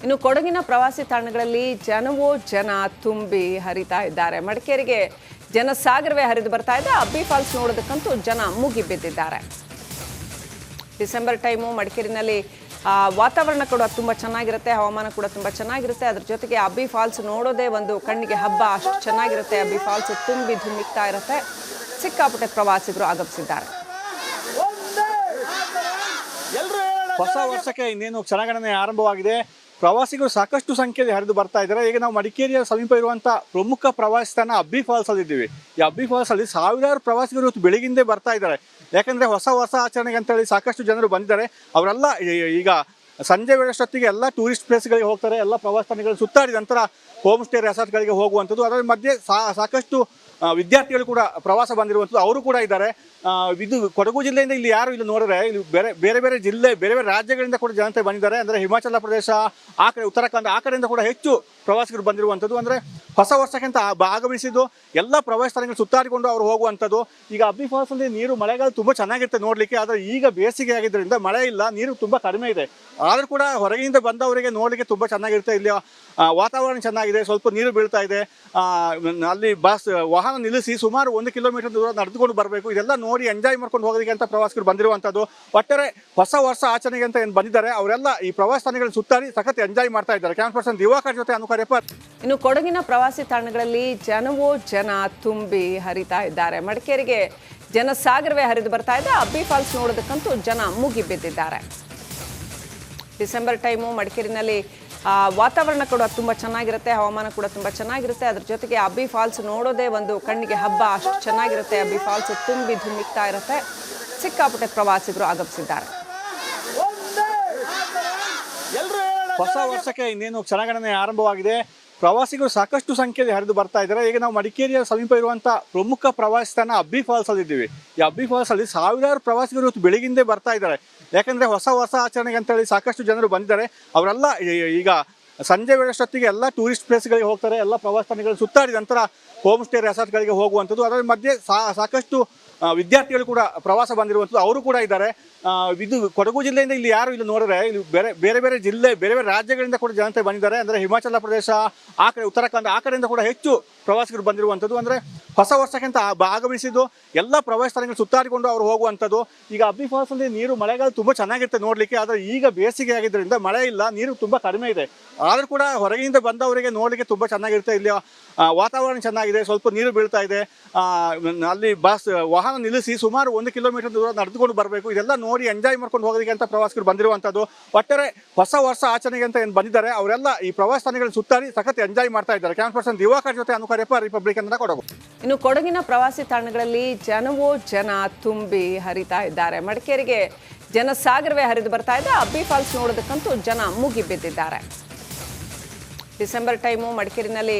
ಇನ್ನು ಕೊಡಗಿನ ಪ್ರವಾಸಿ ತಾಣಗಳಲ್ಲಿ ಜನವೋ ಜನ ತುಂಬಿ ಹರಿತಾ ಇದ್ದಾರೆ. ಮಡಿಕೇರಿಗೆ ಜನಸಾಗರವೇ ಹರಿದು ಬರ್ತಾ ಇದೆ. ಅಬ್ಬಿ ಫಾಲ್ಸ್ ನೋಡೋದಕ್ಕಂತೂ ಜನ ಮುಗಿಬಿದ್ದಿದ್ದಾರೆ. ಡಿಸೆಂಬರ್ ಟೈಮು ಮಡಿಕೇರಿನಲ್ಲಿ ವಾತಾವರಣ ಕೂಡ ತುಂಬ ಚೆನ್ನಾಗಿರುತ್ತೆ, ಹವಾಮಾನ ಕೂಡ ತುಂಬ ಚೆನ್ನಾಗಿರುತ್ತೆ. ಅದ್ರ ಜೊತೆಗೆ ಅಬ್ಬಿ ಫಾಲ್ಸ್ ನೋಡೋದೇ ಒಂದು ಕಣ್ಣಿಗೆ ಹಬ್ಬ, ಅಷ್ಟು ಚೆನ್ನಾಗಿರುತ್ತೆ. ಅಬ್ಬಿ ಫಾಲ್ಸ್ ತುಂಬಿ ಧುಮ್ಮಿಕ್ತಾ ಇರುತ್ತೆ. ಸಿಕ್ಕಾಪಟ್ಟೆ ಪ್ರವಾಸಿಗರು ಆಗಮಿಸಿದ್ದಾರೆ. ಹೊಸ ವರ್ಷಕ್ಕೆ ಇನ್ನೇನು ಕ್ಷಣಗಣನೆ ಆರಂಭವಾಗಿದೆ. ಪ್ರವಾಸಿಗರು ಸಾಕಷ್ಟು ಸಂಖ್ಯೆಯಲ್ಲಿ ಹರಿದು ಬರ್ತಾ ಇದ್ದಾರೆ. ಈಗ ನಾವು ಮಡಿಕೇರಿಯ ಸಮೀಪ ಇರುವಂತಹ ಪ್ರಮುಖ ಪ್ರವಾಸಿ ತಾಣ ಅಬ್ಬಿ ಫಾಲ್ಸ್ ಅಲ್ಲಿ ಇದ್ದೀವಿ. ಈ ಅಬ್ಬಿ ಫಾಲ್ಸ್ ಅಲ್ಲಿ ಸಾವಿರಾರು ಪ್ರವಾಸಿಗರು ಇವತ್ತು ಬೆಳಗಿಂದೇ ಬರ್ತಾ ಇದ್ದಾರೆ. ಯಾಕಂದ್ರೆ ಹೊಸ ವರ್ಷ ಆಚರಣೆಗೆ ಅಂತ ಹೇಳಿ ಸಾಕಷ್ಟು ಜನರು ಬಂದಿದ್ದಾರೆ. ಅವರೆಲ್ಲ ಈಗ ಸಂಜೆ ವೇಳೆಷ್ಟೊತ್ತಿಗೆ ಎಲ್ಲ ಟೂರಿಸ್ಟ್ ಪ್ಲೇಸ್ಗಳಿಗೆ ಹೋಗ್ತಾರೆ. ಎಲ್ಲ ಪ್ರವಾಸಿ ತಾಣಗಳು ಸುತ್ತಾಡಿದ ನಂತರ ಹೋಮ್ ಸ್ಟೇ ರೆಸಾರ್ಟ್ಗಳಿಗೆ ಹೋಗುವಂಥದ್ದು. ಅದರ ಮಧ್ಯೆ ಸಾಕಷ್ಟು ವಿದ್ಯಾರ್ಥಿಗಳು ಕೂಡ ಪ್ರವಾಸ ಬಂದಿರುವಂಥದ್ದು, ಅವರು ಕೂಡ ಇದ್ದಾರೆ. ಇದು ಕೊಡಗು ಜಿಲ್ಲೆಯಿಂದ ಇಲ್ಲಿ ಯಾರು ಇಲ್ಲಿ ನೋಡಿದ್ರೆ ಇಲ್ಲಿ ಬೇರೆ ಬೇರೆ ಜಿಲ್ಲೆ, ಬೇರೆ ಬೇರೆ ರಾಜ್ಯಗಳಿಂದ ಕೂಡ ಜನತೆ ಬಂದಿದ್ದಾರೆ. ಅಂದರೆ ಹಿಮಾಚಲ ಪ್ರದೇಶ, ಆ ಕಡೆ ಉತ್ತರಾಖಂಡ, ಆ ಕಡೆಯಿಂದ ಕೂಡ ಹೆಚ್ಚು ಪ್ರವಾಸಿಗರು ಬಂದಿರುವಂಥದ್ದು. ಅಂದರೆ ಹೊಸ ವರ್ಷಕ್ಕಿಂತ ಆಗಮಿಸಿದ್ದು ಎಲ್ಲ ಪ್ರವಾಸಿ ಸ್ಥಳಗಳು ಸುತ್ತಾಡಿಕೊಂಡು ಅವರು ಹೋಗುವಂಥದ್ದು. ಈಗ ಅಬ್ಬಿ ಫಾಲ್ಸ್ ಅಲ್ಲಿ ನೀರು ಮಳೆಗಾಲ ತುಂಬ ಚೆನ್ನಾಗಿರುತ್ತೆ ನೋಡಲಿಕ್ಕೆ. ಆದರೆ ಈಗ ಬೇಸಿಗೆ ಆಗಿದ್ದರಿಂದ ಮಳೆ ಇಲ್ಲ, ನೀರು ತುಂಬ ಕಡಿಮೆ ಇದೆ. ಆದರೂ ಕೂಡ ಹೊರಗಿನಿಂದ ಬಂದವರಿಗೆ ನೋಡಲಿಕ್ಕೆ ತುಂಬ ಚೆನ್ನಾಗಿರುತ್ತೆ. ಇಲ್ಲಿ ವಾತಾವರಣ ಚೆನ್ನಾಗಿದೆ, ಸ್ವಲ್ಪ ನೀರು ಬೀಳ್ತಾ ಇದೆ. ಅಲ್ಲಿ ವಾಹನ ನಿಲ್ಲಿಸಿ ಸುಮಾರು 1 ಕಿಲೋಮೀಟರ್ ದೂರ ನಡೆದುಕೊಂಡು ಬರಬೇಕು. ಇದೆಲ್ಲ ನೋಡಿ ಎಂಜಾಯ್ ಮಾಡ್ಕೊಂಡು ಹೋಗೋದಕ್ಕೆ ಅಂತ ಪ್ರವಾಸಿಗರು ಬಂದಿರುವಂಥದ್ದು. ಒಟ್ಟಾರೆ ಹೊಸ ವರ್ಷ ಆಚರಣೆಗೆ ಅಂತ ಏನು ಬಂದಿದ್ದಾರೆ ಅವರೆಲ್ಲ ಈ ಪ್ರವಾಸ ತಾಣಗಳನ್ನು ಸುತ್ತಾಡಿ ಸಖತ್ ಎಂಜಾಯ್ ಮಾಡ್ತಾ ಇದ್ದಾರೆ. ಕ್ಯಾಮ್ರಾ ಪರ್ಸನ್ ದಿವಾಕರ್ ಜೊತೆ ಅನುಕರ್ಯಪ್ಪ. ಇನ್ನು ಕೊಡಗಿನ ಪ್ರವಾಸಿ ತಾಣಗಳಲ್ಲಿ ಜನವೋ ಜನ ತುಂಬಿ ಹರಿತಾ ಇದ್ದಾರೆ. ಮಡಿಕೇರಿಗೆ ಜನಸಾಗರವೇ ಹರಿದು ಬರ್ತಾ ಇದೆ. ಅಬ್ಬಿ ಫಾಲ್ಸ್ ನೋಡೋದಕ್ಕಂತೂ ಜನ ಮುಗಿಬಿದ್ದಿದ್ದಾರೆ. ಡಿಸೆಂಬರ್ ಟೈಮು ಮಡಿಕೇರಿನಲ್ಲಿ ವಾತಾವರಣ ಕೂಡ ತುಂಬ ಚೆನ್ನಾಗಿರುತ್ತೆ, ಹವಾಮಾನ ಕೂಡ ತುಂಬ ಚೆನ್ನಾಗಿರುತ್ತೆ. ಅದ್ರ ಜೊತೆಗೆ ಅಬ್ಬಿ ಫಾಲ್ಸ್ ನೋಡೋದೇ ಒಂದು ಕಣ್ಣಿಗೆ ಹಬ್ಬ, ಅಷ್ಟು ಚೆನ್ನಾಗಿರುತ್ತೆ. ಅಬ್ಬಿ ಫಾಲ್ಸ್ ತುಂಬಿ ಧುಮ್ಮಿಕ್ತಾ ಇರುತ್ತೆ. ಸಿಕ್ಕಾಪಟ್ಟೆ ಪ್ರವಾಸಿಗರು ಆಗಮಿಸಿದ್ದಾರೆ. ಹೊಸ ವರ್ಷಕ್ಕೆ ಇನ್ನೇನು ಕ್ಷಣಗಣನೆ ಆರಂಭವಾಗಿದೆ. ಪ್ರವಾಸಿಗರು ಸಾಕಷ್ಟು ಸಂಖ್ಯೆಯಲ್ಲಿ ಹರಿದು ಬರ್ತಾ ಇದ್ದಾರೆ. ಈಗ ನಾವು ಮಡಿಕೇರಿಯ ಸಮೀಪ ಇರುವಂತಹ ಪ್ರಮುಖ ಪ್ರವಾಸಿ ತಾಣ ಅಬ್ಬಿ ಫಾಲ್ಸ್ ಅಲ್ಲಿ ಇದ್ದೀವಿ. ಈ ಅಬ್ಬಿ ಫಾಲ್ಸ್ ಅಲ್ಲಿ ಸಾವಿರಾರು ಪ್ರವಾಸಿಗರು ಇವತ್ತು ಬೆಳಗಿಂದೇ ಬರ್ತಾ ಇದ್ದಾರೆ. ಯಾಕಂದ್ರೆ ಹೊಸ ವರ್ಷ ಆಚರಣೆಗೆ ಅಂತ ಹೇಳಿ ಸಾಕಷ್ಟು ಜನರು ಬಂದಿದ್ದಾರೆ. ಅವರೆಲ್ಲ ಈಗ ಸಂಜೆ ವೇಳೆಷ್ಟೊತ್ತಿಗೆ ಎಲ್ಲ ಟೂರಿಸ್ಟ್ ಪ್ಲೇಸ್ಗಳಿಗೆ ಹೋಗ್ತಾರೆ. ಎಲ್ಲ ಪ್ರವಾಸಿ ತಾಣಗಳು ಸುತ್ತಾಡಿದ ನಂತರ ಹೋಮ್ ಸ್ಟೇ ರೆಸಾರ್ಟ್ಗಳಿಗೆ ಹೋಗುವಂಥದ್ದು. ಅದರ ಮಧ್ಯೆ ಸಾಕಷ್ಟು ವಿದ್ಯಾರ್ಥಿಗಳು ಕೂಡ ಪ್ರವಾಸ ಬಂದಿರುವಂಥದ್ದು, ಅವರು ಕೂಡ ಇದ್ದಾರೆ. ಇದು ಕೊಡಗು ಜಿಲ್ಲೆಯಿಂದ ಇಲ್ಲಿ ಯಾರು ಇಲ್ಲಿ ನೋಡಿದ್ರೆ ಇಲ್ಲಿ ಬೇರೆ ಬೇರೆ ಜಿಲ್ಲೆ, ಬೇರೆ ಬೇರೆ ರಾಜ್ಯಗಳಿಂದ ಕೂಡ ಜನತೆ ಬಂದಿದ್ದಾರೆ. ಅಂದರೆ ಹಿಮಾಚಲ ಪ್ರದೇಶ, ಆ ಕಡೆ ಉತ್ತರಾಖಂಡ, ಆ ಕಡೆಯಿಂದ ಕೂಡ ಹೆಚ್ಚು ಪ್ರವಾಸಿಗರು ಬಂದಿರುವಂಥದ್ದು. ಅಂದರೆ ಹೊಸ ವರ್ಷಕ್ಕಿಂತ ಆಗಮಿಸಿದ್ದು ಎಲ್ಲ ಪ್ರವಾಸಿ ಸ್ಥಳಗಳು ಸುತ್ತಾಡಿಕೊಂಡು ಅವರು ಹೋಗುವಂಥದ್ದು. ಈಗ ಅಬ್ಬಿ ಫಾಲ್ಸ್ ಅಲ್ಲಿ ನೀರು ಮಳೆಗಾಲ ತುಂಬ ಚೆನ್ನಾಗಿರುತ್ತೆ ನೋಡಲಿಕ್ಕೆ. ಆದರೆ ಈಗ ಬೇಸಿಗೆ ಆಗಿದ್ದರಿಂದ ಮಳೆ ಇಲ್ಲ, ನೀರು ತುಂಬ ಕಡಿಮೆ ಇದೆ. ಆದರೂ ಕೂಡ ಹೊರಗಿನಿಂದ ಬಂದವರಿಗೆ ನೋಡಲಿಕ್ಕೆ ತುಂಬ ಚೆನ್ನಾಗಿರುತ್ತೆ. ಇಲ್ಲಿ ವಾತಾವರಣ ಚೆನ್ನಾಗಿದೆ, ಸ್ವಲ್ಪ ನೀರು ಬೀಳ್ತಾ ಇದೆ. ಅಲ್ಲಿ ವಾಹನ ನಿಲ್ಲಿಸಿ ಸುಮಾರು 1 ಕಿಲೋಮೀಟರ್ ದೂರ ನಡೆದುಕೊಂಡು ಬರಬೇಕು. ಇದೆಲ್ಲ ನೋಡಿ ಎಂಜಾಯ್ ಮಾಡ್ಕೊಂಡು ಹೋಗೋದಕ್ಕೆ ಅಂತ ಪ್ರವಾಸಿಗರು ಬಂದಿರುವಂಥದ್ದು. ಒಟ್ಟಾರೆ ಹೊಸ ವರ್ಷ ಆಚರಣೆಗೆ ಅಂತ ಏನು ಬಂದಿದ್ದಾರೆ ಅವರೆಲ್ಲ ಈ ಪ್ರವಾಸ ತಾಣಗಳನ್ನು ಸುತ್ತಾಡಿ ಸಖತ್ ಎಂಜಾಯ್ ಮಾಡ್ತಾ ಇದ್ದಾರೆ. ಕ್ಯಾಮ್ರಾ ಪರ್ಸನ್ ದಿವಾಕರ್ ಜೊತೆ ಅನುಕರ್ಯಪ್ಪ, ರಿಪಬ್ಲಿಕ್ ಕನ್ನಡ, ಕೊಡಗು. ಇನ್ನು ಕೊಡಗಿನ ಪ್ರವಾಸಿ ತಾಣಗಳಲ್ಲಿ ಜನವೋ ಜನ ತುಂಬಿ ಹರಿತಾ ಇದ್ದಾರೆ. ಮಡಿಕೇರಿಗೆ ಜನಸಾಗರವೇ ಹರಿದು ಬರ್ತಾ ಇದೆ. ಅಬ್ಬಿ ಫಾಲ್ಸ್ ನೋಡೋದಕ್ಕಂತೂ ಜನ ಮುಗಿಬಿದ್ದಿದ್ದಾರೆ. ಡಿಸೆಂಬರ್ ಟೈಮು ಮಡಿಕೇರಿನಲ್ಲಿ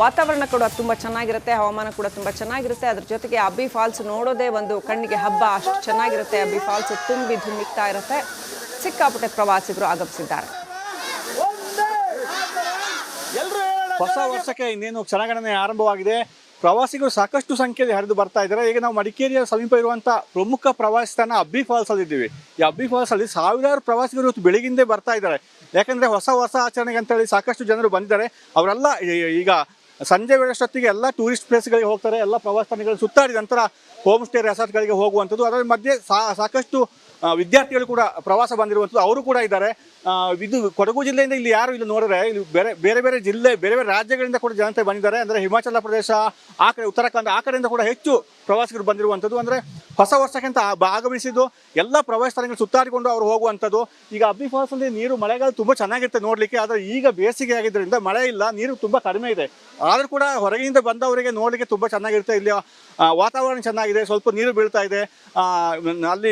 ವಾತಾವರಣ ಕೂಡ ತುಂಬ ಚೆನ್ನಾಗಿರುತ್ತೆ, ಹವಾಮಾನ ಕೂಡ ತುಂಬ ಚೆನ್ನಾಗಿರುತ್ತೆ. ಅದ್ರ ಜೊತೆಗೆ ಅಬ್ಬಿ ಫಾಲ್ಸ್ ನೋಡೋದೇ ಒಂದು ಕಣ್ಣಿಗೆ ಹಬ್ಬ, ಅಷ್ಟು ಚೆನ್ನಾಗಿರುತ್ತೆ. ಅಬ್ಬಿ ಫಾಲ್ಸ್ ತುಂಬಿ ಧುಮ್ಮಿಕ್ತಾ ಇರುತ್ತೆ. ಸಿಕ್ಕಾಪಟ್ಟೆ ಪ್ರವಾಸಿಗರು ಆಗಮಿಸಿದ್ದಾರೆ. ಹೊಸ ವರ್ಷಕ್ಕೆ ಇನ್ನೇನು ಕ್ಷಣಗಣನೆ ಆರಂಭವಾಗಿದೆ. ಪ್ರವಾಸಿಗರು ಸಾಕಷ್ಟು ಸಂಖ್ಯೆಯಲ್ಲಿ ಹರಿದು ಬರ್ತಾ ಇದ್ದಾರೆ. ಈಗ ನಾವು ಮಡಿಕೇರಿಯ ಸಮೀಪ ಇರುವಂತಹ ಪ್ರಮುಖ ಪ್ರವಾಸಿ ತಾಣ ಅಬ್ಬಿ ಫಾಲ್ಸ್ ಅಲ್ಲಿ ಇದ್ದೀವಿ. ಈ ಅಬ್ಬಿ ಫಾಲ್ಸ್ ಅಲ್ಲಿ ಸಾವಿರಾರು ಪ್ರವಾಸಿಗರು ಇವತ್ತು ಬೆಳಗಿಂದೇ ಬರ್ತಾ ಇದ್ದಾರೆ. ಯಾಕಂದ್ರೆ ಹೊಸ ವರ್ಷ ಆಚರಣೆಗೆ ಅಂತ ಹೇಳಿ ಸಾಕಷ್ಟು ಜನರು ಬಂದಿದ್ದಾರೆ. ಅವರೆಲ್ಲ ಈಗ ಸಂಜೆ ವೇಳೆಷ್ಟೊತ್ತಿಗೆ ಎಲ್ಲ ಟೂರಿಸ್ಟ್ ಪ್ಲೇಸ್ಗಳಿಗೆ ಹೋಗ್ತಾರೆ. ಎಲ್ಲ ಪ್ರವಾಸಿ ತಾಣಗಳು ಸುತ್ತಾಡಿದ ನಂತರ ಹೋಮ್ ಸ್ಟೇ ರೆಸಾರ್ಟ್ಗಳಿಗೆ ಹೋಗುವಂಥದ್ದು. ಅದರ ಮಧ್ಯೆ ಸಾಕಷ್ಟು ವಿದ್ಯಾರ್ಥಿಗಳು ಕೂಡ ಪ್ರವಾಸ ಬಂದಿರುವಂಥದ್ದು, ಅವರು ಕೂಡ ಇದ್ದಾರೆ. ಇದು ಕೊಡಗು ಜಿಲ್ಲೆಯಿಂದ ಇಲ್ಲಿ ಯಾರು ಇಲ್ಲಿ ನೋಡಿದ್ರೆ ಇಲ್ಲಿ ಬೇರೆ ಬೇರೆ ಜಿಲ್ಲೆ, ಬೇರೆ ಬೇರೆ ರಾಜ್ಯಗಳಿಂದ ಕೂಡ ಜನತೆ ಬಂದಿದ್ದಾರೆ. ಅಂದರೆ ಹಿಮಾಚಲ ಪ್ರದೇಶ, ಆ ಕಡೆ ಉತ್ತರಾಖಂಡ, ಆ ಕಡೆಯಿಂದ ಕೂಡ ಹೆಚ್ಚು ಪ್ರವಾಸಿಗರು ಬಂದಿರುವಂಥದ್ದು. ಅಂದರೆ ಹೊಸ ವರ್ಷಕ್ಕಿಂತ ಆಗಮಿಸಿದ್ದು ಎಲ್ಲ ಪ್ರವಾಸಿ ಸ್ಥಳಗಳು ಸುತ್ತಾಡಿಕೊಂಡು ಅವರು ಹೋಗುವಂಥದ್ದು. ಈಗ ಅಬ್ಬಿ ಫಾಲ್ಸ್ ಅಲ್ಲಿ ನೀರು ಮಳೆಗಾಲ ತುಂಬ ಚೆನ್ನಾಗಿರುತ್ತೆ ನೋಡಲಿಕ್ಕೆ. ಆದರೆ ಈಗ ಬೇಸಿಗೆ ಆಗಿದ್ದರಿಂದ ಮಳೆ ಇಲ್ಲ, ನೀರು ತುಂಬ ಕಡಿಮೆ ಇದೆ. ಆದರೂ ಕೂಡ ಹೊರಗಿನಿಂದ ಬಂದವರಿಗೆ ನೋಡಲಿಕ್ಕೆ ತುಂಬ ಚೆನ್ನಾಗಿರುತ್ತೆ. ಇಲ್ಲಿ ವಾತಾವರಣ ಚೆನ್ನಾಗಿದೆ, ಸ್ವಲ್ಪ ನೀರು ಬೀಳ್ತಾ ಇದೆ. ಅಲ್ಲಿ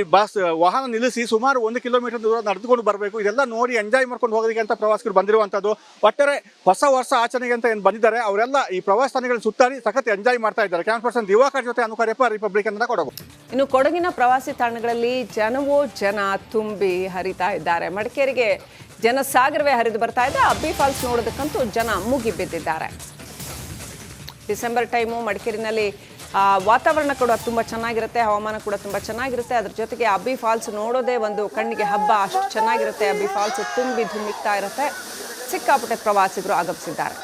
ವಾಹನ ನಿಲ್ಲಿಸಿ ಸುಮಾರು 1 ಕಿಲೋಮೀಟರ್ ದೂರ ನಡೆದುಕೊಂಡು ಬರಬೇಕು. ಇದೆಲ್ಲ ನೋಡಿ ಎಂಜಾಯ್ ಮಾಡ್ಕೊಂಡು ಹೋಗೋದಕ್ಕೆ ಅಂತ ಪ್ರವಾಸಿಗರು ಬಂದಿರುವಂಥದ್ದು. ಒಟ್ಟಾರೆ ಹೊಸ ವರ್ಷ ಆಚರಣೆಗೆ ಅಂತ ಏನು ಬಂದಿದ್ದಾರೆ ಅವರೆಲ್ಲ ಈ ಪ್ರವಾಸ ತಾಣಗಳನ್ನು ಸುತ್ತಾಡಿ ಸಖತ್ ಎಂಜಾಯ್ ಮಾಡ್ತಾ ಇದ್ದಾರೆ. ಕ್ಯಾಮ್ರಾ ಪರ್ಸನ್ ದಿವಾಕರ್ ಜೊತೆ ಅನುಕರ್ಯಪ್ಪ, ರಿಪಬ್ಲಿಕ್ ಕನ್ನಡ, ಕೊಡಗು. ಇನ್ನು ಕೊಡಗಿನ ಪ್ರವಾಸಿ ತಾಣಗಳಲ್ಲಿ ಜನವೋ ಜನ ತುಂಬಿ ಹರಿತಾ ಇದ್ದಾರೆ. ಮಡಿಕೇರಿಗೆ ಜನಸಾಗರವೇ ಹರಿದು ಬರ್ತಾ ಇದೆ. ಅಬ್ಬಿ ಫಾಲ್ಸ್ ನೋಡೋದಕ್ಕಂತೂ ಜನ ಮುಗಿಬಿದ್ದಿದ್ದಾರೆ. ಡಿಸೆಂಬರ್ ಟೈಮು ಮಡಿಕೇರಿನಲ್ಲಿ ವಾತಾವರಣ ಕೂಡ ತುಂಬ ಚೆನ್ನಾಗಿರುತ್ತೆ, ಹವಾಮಾನ ಕೂಡ ತುಂಬ ಚೆನ್ನಾಗಿರುತ್ತೆ. ಅದ್ರ ಜೊತೆಗೆ ಅಬ್ಬಿ ಫಾಲ್ಸ್ ನೋಡೋದೇ ಒಂದು ಕಣ್ಣಿಗೆ ಹಬ್ಬ, ಅಷ್ಟು ಚೆನ್ನಾಗಿರುತ್ತೆ. ಅಬ್ಬಿ ಫಾಲ್ಸ್ ತುಂಬಿ ಧುಮ್ಮಿಕ್ತಾ ಇರುತ್ತೆ. ಸಿಕ್ಕಾಪಟ್ಟೆ ಪ್ರವಾಸಿಗರು ಆಗಮಿಸಿದ್ದಾರೆ.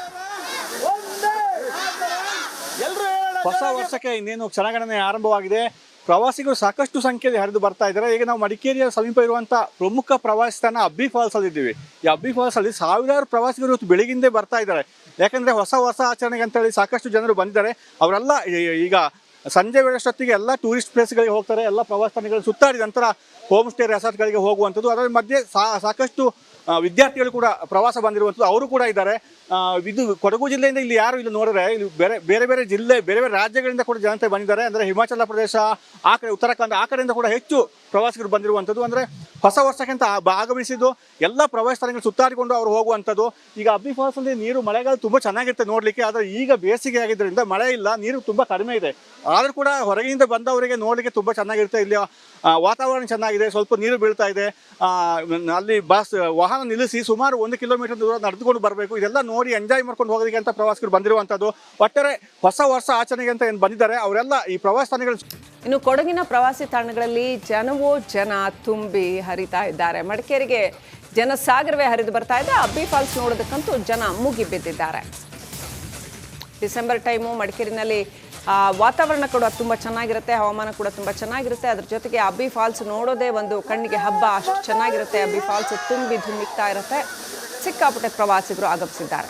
ಹೊಸ ವರ್ಷಕ್ಕೆ ಇನ್ನೇನು ಕ್ಷಣಗಣನೆ ಆರಂಭವಾಗಿದೆ. ಪ್ರವಾಸಿಗರು ಸಾಕಷ್ಟು ಸಂಖ್ಯೆಯಲ್ಲಿ ಹರಿದು ಬರ್ತಾ ಇದ್ದಾರೆ. ಈಗ ನಾವು ಮಡಿಕೇರಿಯ ಸಮೀಪ ಇರುವಂತಹ ಪ್ರಮುಖ ಪ್ರವಾಸಿ ತಾಣ ಅಬ್ಬಿ ಫಾಲ್ಸ್ ಅಲ್ಲಿ ಇದ್ದೀವಿ. ಈ ಅಬ್ಬಿ ಫಾಲ್ಸ್ ಅಲ್ಲಿ ಸಾವಿರಾರು ಪ್ರವಾಸಿಗರು ಇವತ್ತು ಬೆಳಗಿಂದೇ ಬರ್ತಾ ಇದ್ದಾರೆ. ಯಾಕಂದ್ರೆ ಹೊಸ ವರ್ಷ ಆಚರಣೆಗೆ ಅಂತ ಹೇಳಿ ಸಾಕಷ್ಟು ಜನರು ಬಂದಿದ್ದಾರೆ. ಅವರೆಲ್ಲ ಈಗ ಸಂಜೆ ವೇಳೆಷ್ಟೊತ್ತಿಗೆ ಎಲ್ಲ ಟೂರಿಸ್ಟ್ ಪ್ಲೇಸ್ಗಳಿಗೆ ಹೋಗ್ತಾರೆ. ಎಲ್ಲ ಪ್ರವಾಸಿ ತಾಣಗಳು ಸುತ್ತಾಡಿದ ನಂತರ ಹೋಮ್ ಸ್ಟೇ ರೆಸಾರ್ಟ್ಗಳಿಗೆ ಹೋಗುವಂಥದ್ದು. ಅದರ ಮಧ್ಯೆ ಸಾಕಷ್ಟು ವಿದ್ಯಾರ್ಥಿಗಳು ಕೂಡ ಪ್ರವಾಸ ಬಂದಿರುವಂಥದ್ದು, ಅವರು ಕೂಡ ಇದ್ದಾರೆ. ಇದು ಕೊಡಗು ಜಿಲ್ಲೆಯಿಂದ ಇಲ್ಲಿ ಯಾರು ಇಲ್ಲಿ ನೋಡಿದ್ರೆ ಇಲ್ಲಿ ಬೇರೆ ಬೇರೆ ಜಿಲ್ಲೆ, ಬೇರೆ ಬೇರೆ ರಾಜ್ಯಗಳಿಂದ ಕೂಡ ಜನತೆ ಬಂದಿದ್ದಾರೆ. ಅಂದರೆ ಹಿಮಾಚಲ ಪ್ರದೇಶ, ಆ ಕಡೆ ಉತ್ತರಾಖಂಡ, ಆ ಕಡೆಯಿಂದ ಕೂಡ ಹೆಚ್ಚು ಪ್ರವಾಸಿಗರು ಬಂದಿರುವಂಥದ್ದು. ಅಂದರೆ ಹೊಸ ವರ್ಷಕ್ಕೆ ಅಂತ ಆಗಮಿಸಿದ್ದು ಎಲ್ಲ ಪ್ರವಾಸಿ ಸ್ಥಳಗಳು ಸುತ್ತಾಡಿಕೊಂಡು ಅವರು ಹೋಗುವಂಥದ್ದು. ಈಗ ಅಬ್ಬಿ ಫಾಲ್ಸ್ ಅಲ್ಲಿ ನೀರು ಮಳೆಗಾಲ ತುಂಬ ಚೆನ್ನಾಗಿರುತ್ತೆ ನೋಡಲಿಕ್ಕೆ. ಆದರೆ ಈಗ ಬೇಸಿಗೆ ಆಗಿದ್ದರಿಂದ ಮಳೆ ಇಲ್ಲ, ನೀರು ತುಂಬ ಕಡಿಮೆ ಇದೆ. ಆದರೂ ಕೂಡ ಹೊರಗಿನಿಂದ ಬಂದವರಿಗೆ ನೋಡಲಿಕ್ಕೆ ತುಂಬ ಚೆನ್ನಾಗಿರುತ್ತೆ. ಇಲ್ಲಿ ವಾತಾವರಣ ಚೆನ್ನಾಗಿದೆ, ಸ್ವಲ್ಪ ನೀರು ಬೀಳ್ತಾ ಇದೆ. ಅಲ್ಲಿ ವಾಹನ ನಿಲ್ಲಿಸಿ ಸುಮಾರು 1 ಕಿಲೋಮೀಟರ್ ದೂರ ನಡೆದುಕೊಂಡು ಬರಬೇಕು. ಇದೆಲ್ಲ ನೋಡಿ ಎಂಜಾಯ್ ಮಾಡ್ಕೊಂಡು ಹೋಗೋದಕ್ಕೆ ಅಂತ ಪ್ರವಾಸಿಗರು ಬಂದಿರುವಂಥದ್ದು. ಒಟ್ಟಾರೆ ಹೊಸ ವರ್ಷ ಆಚರಣೆಗೆ ಅಂತ ಏನು ಬಂದಿದ್ದಾರೆ ಅವರೆಲ್ಲ ಈ ಪ್ರವಾಸಿ ತಾಣಗಳು. ಇನ್ನು ಕೊಡಗಿನ ಪ್ರವಾಸಿ ತಾಣಗಳಲ್ಲಿ ಜನ ತುಂಬಿ ಹರಿತಾ ಇದ್ದಾರೆ. ಮಡಿಕೇರಿಗೆ ಜನಸಾಗರವೇ ಹರಿದು ಬರ್ತಾ ಇದೆ. ಅಬ್ಬಿ ಫಾಲ್ಸ್ ನೋಡೋದಕ್ಕಂತೂ ಜನ ಮುಗಿ ಬಿದ್ದಿದ್ದಾರೆ. ಡಿಸೆಂಬರ್ ಟೈಮು ಮಡಿಕೇರಿನಲ್ಲಿ ವಾತಾವರಣ ಕೂಡ ತುಂಬ ಚೆನ್ನಾಗಿರುತ್ತೆ, ಹವಾಮಾನ ಕೂಡ ತುಂಬ ಚೆನ್ನಾಗಿರುತ್ತೆ. ಅದ್ರ ಜೊತೆಗೆ ಅಬ್ಬಿ ಫಾಲ್ಸ್ ನೋಡೋದೇ ಒಂದು ಕಣ್ಣಿಗೆ ಹಬ್ಬ, ಅಷ್ಟು ಚೆನ್ನಾಗಿರುತ್ತೆ. ಅಬ್ಬಿ ಫಾಲ್ಸ್ ತುಂಬಿ ಧುಮ್ಮಿಕ್ತಾ ಇರುತ್ತೆ. ಸಿಕ್ಕಾಪಟ್ಟೆ ಪ್ರವಾಸಿಗರು ಆಗಮಿಸಿದ್ದಾರೆ.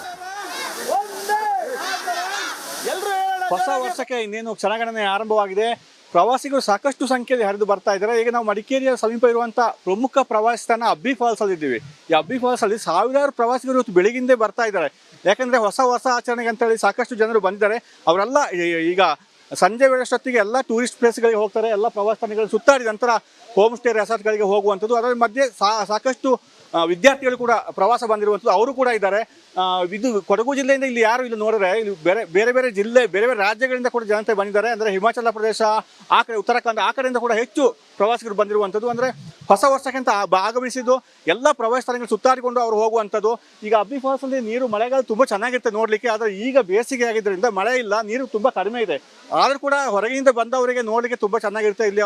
ಹೊಸ ವರ್ಷಕ್ಕೆ ಇನ್ನೇನು ಕ್ಷಣಗಣನೆ ಆರಂಭವಾಗಿದೆ. ಪ್ರವಾಸಿಗರು ಸಾಕಷ್ಟು ಸಂಖ್ಯೆಯಲ್ಲಿ ಹರಿದು ಬರ್ತಾ ಇದ್ದಾರೆ. ಈಗ ನಾವು ಮಡಿಕೇರಿಯ ಸಮೀಪ ಇರುವಂತಹ ಪ್ರಮುಖ ಪ್ರವಾಸಿ ತಾಣ ಅಬ್ಬಿ ಫಾಲ್ಸ್ ಅಲ್ಲಿ ಇದ್ದೀವಿ. ಈ ಅಬ್ಬಿ ಫಾಲ್ಸ್ ಅಲ್ಲಿ ಸಾವಿರಾರು ಪ್ರವಾಸಿಗರು ಇವತ್ತು ಬೆಳಗಿಂದೇ ಬರ್ತಾ ಇದ್ದಾರೆ. ಯಾಕಂದ್ರೆ ಹೊಸ ವರ್ಷ ಆಚರಣೆಗೆ ಅಂತ ಹೇಳಿ ಸಾಕಷ್ಟು ಜನರು ಬಂದಿದ್ದಾರೆ. ಅವರೆಲ್ಲ ಈಗ ಸಂಜೆ ವೇಳೆಷ್ಟೊತ್ತಿಗೆ ಎಲ್ಲ ಟೂರಿಸ್ಟ್ ಪ್ಲೇಸ್ಗಳಿಗೆ ಹೋಗ್ತಾರೆ. ಎಲ್ಲ ಪ್ರವಾಸಿ ತಾಣಗಳು ಸುತ್ತಾಡಿದ ನಂತರ ಹೋಮ್ ಸ್ಟೇ ರೆಸಾರ್ಟ್ಗಳಿಗೆ ಹೋಗುವಂಥದ್ದು. ಅದರ ಮಧ್ಯೆ ಸಾಕಷ್ಟು ವಿದ್ಯಾರ್ಥಿಗಳು ಕೂಡ ಪ್ರವಾಸ ಬಂದಿರುವಂಥದ್ದು, ಅವರು ಕೂಡ ಇದ್ದಾರೆ. ಇದು ಕೊಡಗು ಜಿಲ್ಲೆಯಿಂದ ಇಲ್ಲಿ ಯಾರು ಇಲ್ಲಿ ನೋಡಿದ್ರೆ ಇಲ್ಲಿ ಬೇರೆ ಬೇರೆ ಜಿಲ್ಲೆ, ಬೇರೆ ಬೇರೆ ರಾಜ್ಯಗಳಿಂದ ಕೂಡ ಜನತೆ ಬಂದಿದ್ದಾರೆ. ಅಂದರೆ ಹಿಮಾಚಲ ಪ್ರದೇಶ, ಆ ಕಡೆ ಉತ್ತರಾಖಂಡ, ಆ ಕಡೆಯಿಂದ ಕೂಡ ಹೆಚ್ಚು ಪ್ರವಾಸಿಗರು ಬಂದಿರುವಂಥದ್ದು. ಅಂದರೆ ಹೊಸ ವರ್ಷಕ್ಕೆ ಅಂತ ಆಗಮಿಸಿದ್ದು ಎಲ್ಲ ಪ್ರವಾಸಿ ಸ್ಥಳಗಳು ಸುತ್ತಾಡಿಕೊಂಡು ಅವರು ಹೋಗುವಂಥದ್ದು. ಈಗ ಅಬ್ಬಿ ಫಾಲ್ಸ್ ಅಲ್ಲಿ ನೀರು ಮಳೆಗಾಲ ತುಂಬ ಚೆನ್ನಾಗಿರುತ್ತೆ ನೋಡಲಿಕ್ಕೆ. ಆದರೆ ಈಗ ಬೇಸಿಗೆ ಆಗಿದ್ದರಿಂದ ಮಳೆ ಇಲ್ಲ, ನೀರು ತುಂಬ ಕಡಿಮೆ ಇದೆ. ಆದರೂ ಕೂಡ ಹೊರಗಿನಿಂದ ಬಂದವರಿಗೆ ನೋಡಲಿಕ್ಕೆ ತುಂಬ ಚೆನ್ನಾಗಿರುತ್ತೆ. ಇಲ್ಲಿ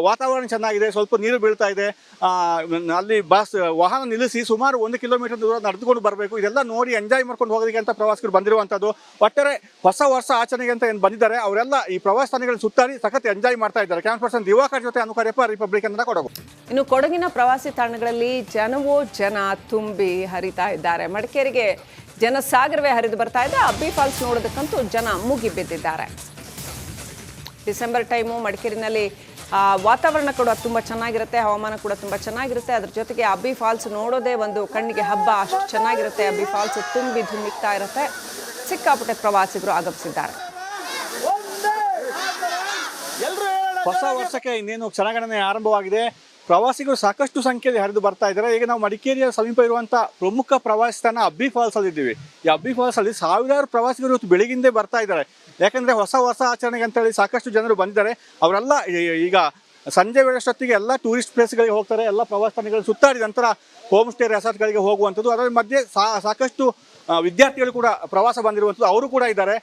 ವಾತಾವರಣ ಚೆನ್ನಾಗಿದೆ, ಸ್ವಲ್ಪ ನೀರು ಬೀಳ್ತಾ ಇದೆ. ಅಲ್ಲಿ ವಾಹನ ನಿಲ್ಲಿಸಿ ಸುಮಾರು 1 ಕಿಲೋಮೀಟರ್ ದೂರ ನಡೆದುಕೊಂಡು ಬರಬೇಕು. ಇದೆಲ್ಲ ನೋಡಿ ಎಂಜಾಯ್ ಮಾಡ್ಕೊಂಡು ಹೋಗೋದಕ್ಕೆ ಅಂತ ಪ್ರವಾಸಿಗರು ಬಂದಿರುವಂಥದ್ದು. ಒಟ್ಟಾರೆ ಹೊಸ ವರ್ಷ ಆಚರಣೆಗೆ ಅಂತ ಏನು ಬಂದಿದ್ದಾರೆ ಅವರೆಲ್ಲ ಈ ಪ್ರವಾಸಿ ತಾಣಗಳು ಸುತ್ತಾಡಿ ಸಖತ್ ಎಂಜಾಯ್ ಮಾಡ್ತಾ ಇದ್ದಾರೆ. ಕ್ಯಾಮರಾ ಪರ್ಸನ್ ದಿವಾಕರ್ ಜೊತೆ ಅನುಕರ್ಯಪ್ಪ, ರಿಪಬ್ಲಿಕ್ ಕನ್ನಡ, ಕೊಡಗು. ಇನ್ನು ಕೊಡಗಿನ ಪ್ರವಾಸಿ ತಾಣಗಳಲ್ಲಿ ಜನ ತುಂಬಿ ಹರಿತಾ ಇದ್ದಾರೆ. ಮಡಿಕೇರಿಗೆ ಜನಸಾಗರವೇ ಹರಿದು ಬರ್ತಾ ಇದೆ. ಅಬ್ಬಿ ಫಾಲ್ಸ್ ನೋಡೋದಕ್ಕಂತೂ ಜನ ಮುಗಿ ಬಿದ್ದಿದ್ದಾರೆ. ಡಿಸೆಂಬರ್ ಟೈಮು ಮಡಿಕೇರಿನಲ್ಲಿ ವಾತಾವರಣ ಕೂಡ ತುಂಬ ಚೆನ್ನಾಗಿರುತ್ತೆ, ಹವಾಮಾನ ಕೂಡ ತುಂಬ ಚೆನ್ನಾಗಿರುತ್ತೆ. ಅದ್ರ ಜೊತೆಗೆ ಅಬ್ಬಿ ಫಾಲ್ಸ್ ನೋಡೋದೇ ಒಂದು ಕಣ್ಣಿಗೆ ಹಬ್ಬ, ಅಷ್ಟು ಚೆನ್ನಾಗಿರುತ್ತೆ. ಅಬ್ಬಿ ಫಾಲ್ಸ್ ತುಂಬಿ ಧುಮ್ಮಿಕ್ತಾ ಇರುತ್ತೆ. ಸಿಕ್ಕಾಪಟ್ಟೆ ಪ್ರವಾಸಿಗರು ಆಗಮಿಸಿದ್ದಾರೆ. ಹೊಸ ವರ್ಷಕ್ಕೆ ಇನ್ನೇನು ಕ್ಷಣಗಣನೆ ಆರಂಭವಾಗಿದೆ. ಪ್ರವಾಸಿಗರು ಸಾಕಷ್ಟು ಸಂಖ್ಯೆಯಲ್ಲಿ ಹರಿದು ಬರ್ತಾ ಇದ್ದಾರೆ. ಈಗ ನಾವು ಮಡಿಕೇರಿಯ ಸಮೀಪ ಇರುವಂತಹ ಪ್ರಮುಖ ಪ್ರವಾಸಿ ತಾಣ ಅಬ್ಬಿ ಫಾಲ್ಸ್ ಅಲ್ಲಿ ಇದ್ದೀವಿ. ಈ ಅಬ್ಬಿ ಫಾಲ್ಸ್ ಅಲ್ಲಿ ಸಾವಿರಾರು ಪ್ರವಾಸಿಗರು ಇವತ್ತು ಬೆಳಗಿಂದೇ ಬರ್ತಾ ಇದ್ದಾರೆ. ಯಾಕಂದ್ರೆ ಹೊಸ ವರ್ಷ ಆಚರಣೆಗೆ ಅಂತ ಹೇಳಿ ಸಾಕಷ್ಟು ಜನರು ಬಂದಿದ್ದಾರೆ. ಅವರೆಲ್ಲ ಈಗ ಸಂಜೆ ವೇಳೆಷ್ಟೊತ್ತಿಗೆ ಎಲ್ಲ ಟೂರಿಸ್ಟ್ ಪ್ಲೇಸ್ಗಳಿಗೆ ಹೋಗ್ತಾರೆ. ಎಲ್ಲ ಪ್ರವಾಸಿ ತಾಣಗಳು ಸುತ್ತಾಡಿದ ನಂತರ ಹೋಮ್ ಸ್ಟೇ ರೆಸಾರ್ಟ್ಗಳಿಗೆ ಹೋಗುವಂಥದ್ದು. ಅದರ ಮಧ್ಯೆ ಸಾಕಷ್ಟು ವಿದ್ಯಾರ್ಥಿಗಳು ಕೂಡ ಪ್ರವಾಸ ಬಂದಿರುವಂಥದ್ದು, ಅವರು ಕೂಡ ಇದ್ದಾರೆ.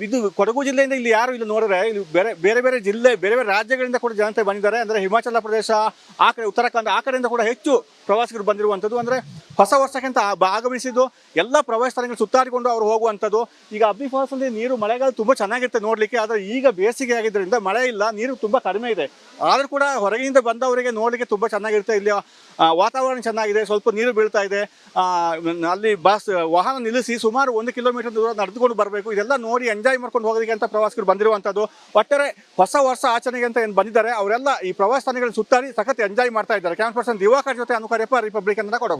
ಇದು ಕೊಡಗು ಜಿಲ್ಲೆಯಿಂದ ಇಲ್ಲಿ ಯಾರು ಇಲ್ಲಿ ನೋಡಿದ್ರೆ ಇಲ್ಲಿ ಬೇರೆ ಬೇರೆ ಜಿಲ್ಲೆ, ಬೇರೆ ಬೇರೆ ರಾಜ್ಯಗಳಿಂದ ಕೂಡ ಜನತೆ ಬಂದಿದ್ದಾರೆ. ಅಂದರೆ ಹಿಮಾಚಲ ಪ್ರದೇಶ, ಆ ಕಡೆ ಉತ್ತರಾಖಂಡ, ಆ ಕಡೆಯಿಂದ ಕೂಡ ಹೆಚ್ಚು ಪ್ರವಾಸಿಗರು ಬಂದಿರುವಂಥದ್ದು. ಅಂದರೆ ಹೊಸ ವರ್ಷಕ್ಕೆ ಅಂತ ಆಗಮಿಸಿದ್ದು ಎಲ್ಲ ಪ್ರವಾಸಿ ಸ್ಥಳಗಳು ಸುತ್ತಾಡಿಕೊಂಡು ಅವರು ಹೋಗುವಂಥದ್ದು. ಈಗ ಅಬ್ಬಿ ಫಾಲ್ಸ್ ಅಲ್ಲಿ ನೀರು ಮಳೆಗಾಲ ತುಂಬ ಚೆನ್ನಾಗಿರುತ್ತೆ ನೋಡಲಿಕ್ಕೆ. ಆದರೆ ಈಗ ಬೇಸಿಗೆ ಆಗಿದ್ದರಿಂದ ಮಳೆ ಇಲ್ಲ, ನೀರು ತುಂಬ ಕಡಿಮೆ ಇದೆ. ಆದರೂ ಕೂಡ ಹೊರಗಿನಿಂದ ಬಂದವರಿಗೆ ನೋಡಲಿಕ್ಕೆ ತುಂಬ ಚೆನ್ನಾಗಿರುತ್ತೆ. ಇಲ್ಲಿ ವಾತಾವರಣ ಚೆನ್ನಾಗಿದೆ, ಸ್ವಲ್ಪ ನೀರು ಬೀಳ್ತಾ ಇದೆ. ಅಲ್ಲಿ ವಾಹನ ನಿಲ್ಲಿಸಿ ಸುಮಾರು 1 ಕಿಲೋಮೀಟರ್ ದೂರ ನಡೆದುಕೊಂಡು ಬರಬೇಕು. ಇದೆಲ್ಲ ನೋಡಿ ಎಂಜಾಯ್ ಮಾಡ್ಕೊಂಡು ಹೋಗೋದಕ್ಕೆ ಅಂತ ಪ್ರವಾಸಿಗರು ಬಂದಿರುವಂಥದ್ದು. ಒಟ್ಟಾರೆ ಹೊಸ ವರ್ಷ ಆಚರಣೆಗೆ ಅಂತ ಏನು ಬಂದಿದ್ದಾರೆ ಅವರೆಲ್ಲ ಈ ಪ್ರವಾಸಿ ತಾಣಗಳು ಸುತ್ತಾಡಿ ಸಖತ್ ಎಂಜಾಯ್ ಮಾಡ್ತಾ ಇದ್ದಾರೆ. ಕ್ಯಾಮರಾ ಪರ್ಸನ್ ದಿವಾಕರ್ ಜೊತೆ ಅನುಕರ್ಯಪ್ಪ, ರಿಪಬ್ಲಿಕ್ ಕನ್ನಡ, ಕೊಡಗು.